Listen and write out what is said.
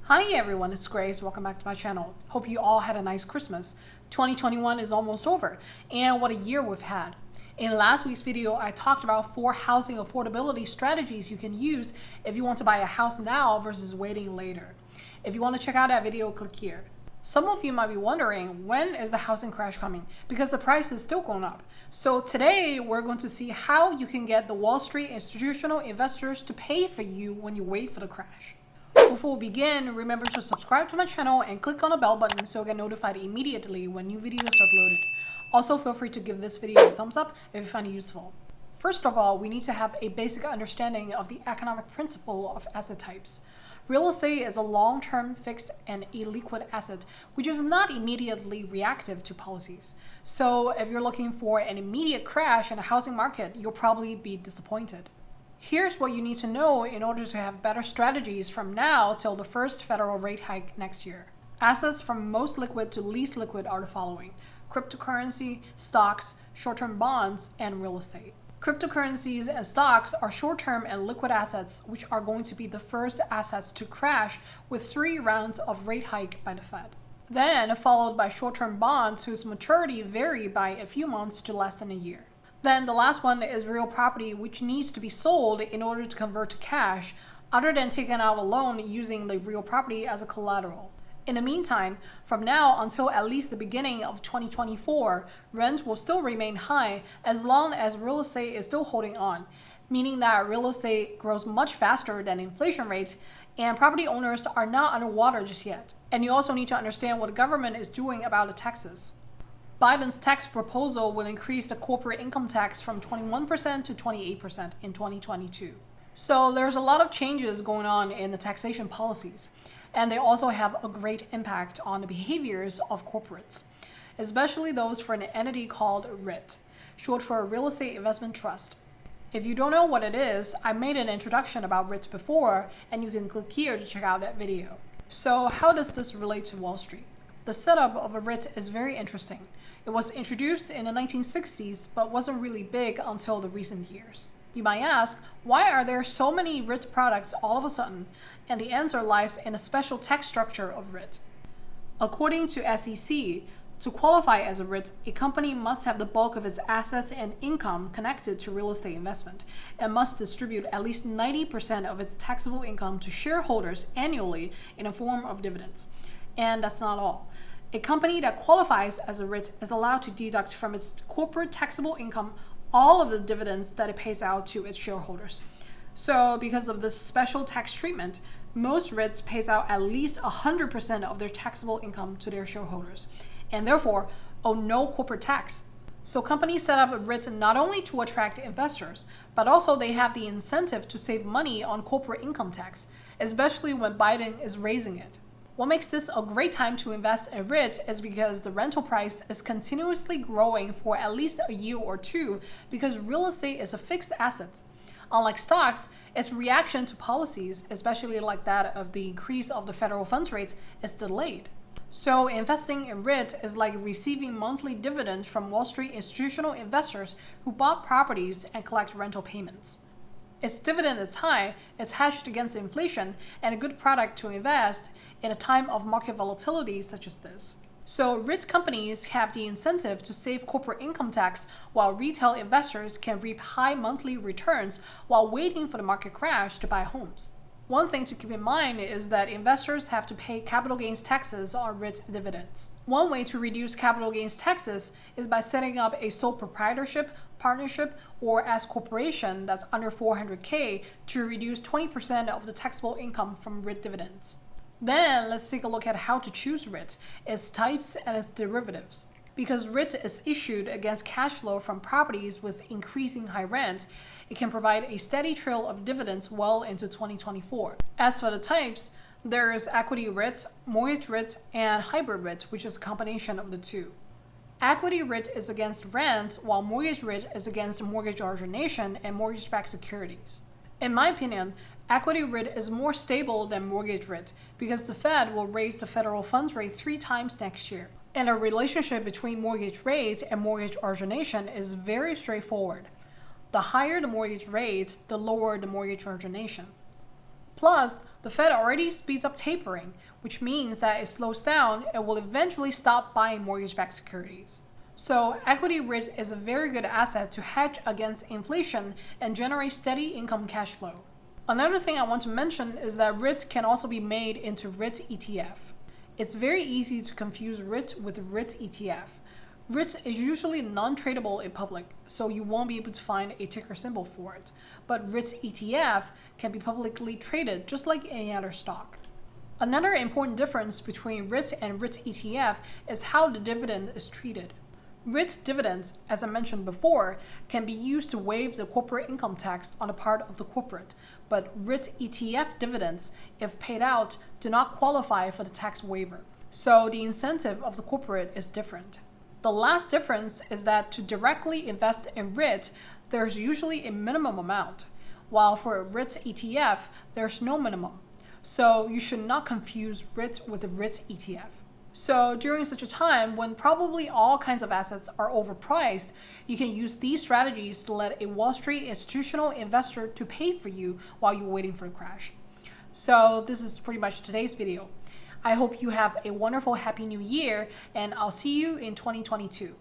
Hi everyone, it's Grace. Welcome back to my channel. Hope you all had a nice Christmas. 2021 is almost over, and what a year we've had. In last week's video, I talked about 4 housing affordability strategies you can use if you want to buy a house now versus waiting later. If you want to check out that video, click here. Some of you might be wondering, when is the housing crash coming? Because the price is still going up. So today, we're going to see how you can get the Wall Street institutional investors to pay for you when you wait for the crash. Before we begin, remember to subscribe to my channel and click on the bell button so you get notified immediately when new videos are uploaded. Also, feel free to give this video a thumbs up if you find it useful. First of all, we need to have a basic understanding of the economic principle of asset types. Real estate is a long-term fixed and illiquid asset, which is not immediately reactive to policies. So if you're looking for an immediate crash in the housing market, you'll probably be disappointed. Here's what you need to know in order to have better strategies from now till the first federal rate hike next year. Assets from most liquid to least liquid are the following: cryptocurrency, stocks, short-term bonds, and real estate. Cryptocurrencies and stocks are short-term and liquid assets, which are going to be the first assets to crash with 3 rounds of rate hike by the Fed. Then followed by short-term bonds whose maturity vary by a few months to less than a year. Then the last one is real property, which needs to be sold in order to convert to cash, other than taking out a loan using the real property as a collateral. In the meantime, from now until at least the beginning of 2024, rent will still remain high as long as real estate is still holding on, meaning that real estate grows much faster than inflation rates and property owners are not underwater just yet. And you also need to understand what the government is doing about the taxes. Biden's tax proposal will increase the corporate income tax from 21% to 28% in 2022. So there's a lot of changes going on in the taxation policies, and they also have a great impact on the behaviors of corporates, especially those for an entity called REIT, short for Real Estate Investment Trust. If you don't know what it is, I made an introduction about REITs before, and you can click here to check out that video. So how does this relate to Wall Street? The setup of a REIT is very interesting. It was introduced in the 1960s, but wasn't really big until the recent years. You might ask, why are there so many REIT products all of a sudden? And the answer lies in the special tax structure of REIT. According to SEC, to qualify as a REIT, a company must have the bulk of its assets and income connected to real estate investment and must distribute at least 90% of its taxable income to shareholders annually in the form of dividends. And that's not all. A company that qualifies as a REIT is allowed to deduct from its corporate taxable income all of the dividends that it pays out to its shareholders. So because of this special tax treatment, most REITs pays out at least 100% of their taxable income to their shareholders, and therefore owe no corporate tax. So companies set up a REIT not only to attract investors, but also they have the incentive to save money on corporate income tax, especially when Biden is raising it. What makes this a great time to invest in REIT is because the rental price is continuously growing for at least a year or two because real estate is a fixed asset. Unlike stocks, its reaction to policies, especially like that of the increase of the federal funds rate, is delayed. So investing in REIT is like receiving monthly dividends from Wall Street institutional investors who bought properties and collect rental payments. Its dividend is high, it's hedged against inflation, and a good product to invest in a time of market volatility such as this. So REIT companies have the incentive to save corporate income tax while retail investors can reap high monthly returns while waiting for the market crash to buy homes. One thing to keep in mind is that investors have to pay capital gains taxes on REIT dividends. One way to reduce capital gains taxes is by setting up a sole proprietorship, partnership, or S corporation that's under $400K to reduce 20% of the taxable income from REIT dividends. Then let's take a look at how to choose REIT, its types, and its derivatives. Because REIT is issued against cash flow from properties with increasing high rent, it can provide a steady trail of dividends well into 2024. As for the types, there is equity REIT, mortgage REIT, and hybrid REIT, which is a combination of the two. Equity REIT is against rent, while mortgage REIT is against mortgage origination and mortgage-backed securities. In my opinion, equity REIT is more stable than mortgage REIT because the Fed will raise the federal funds rate 3 times next year. And the relationship between mortgage rate and mortgage origination is very straightforward. The higher the mortgage rate, the lower the mortgage origination. Plus, the Fed already speeds up tapering, which means that it slows down and will eventually stop buying mortgage-backed securities. So equity REIT is a very good asset to hedge against inflation and generate steady income cash flow. Another thing I want to mention is that REITs can also be made into REIT ETF. It's very easy to confuse REITs with REIT ETF. REIT is usually non-tradable in public, so you won't be able to find a ticker symbol for it. But REIT ETF can be publicly traded just like any other stock. Another important difference between REIT and REIT ETF is how the dividend is treated. REIT dividends, as I mentioned before, can be used to waive the corporate income tax on the part of the corporate, but REIT ETF dividends, if paid out, do not qualify for the tax waiver. So the incentive of the corporate is different. The last difference is that to directly invest in REIT, there's usually a minimum amount, while for a REIT ETF, there's no minimum. So you should not confuse REIT with a REIT ETF. So during such a time when probably all kinds of assets are overpriced, you can use these strategies to let a Wall Street institutional investor to pay for you while you're waiting for the crash. So this is pretty much today's video. I hope you have a wonderful Happy New Year, and I'll see you in 2022.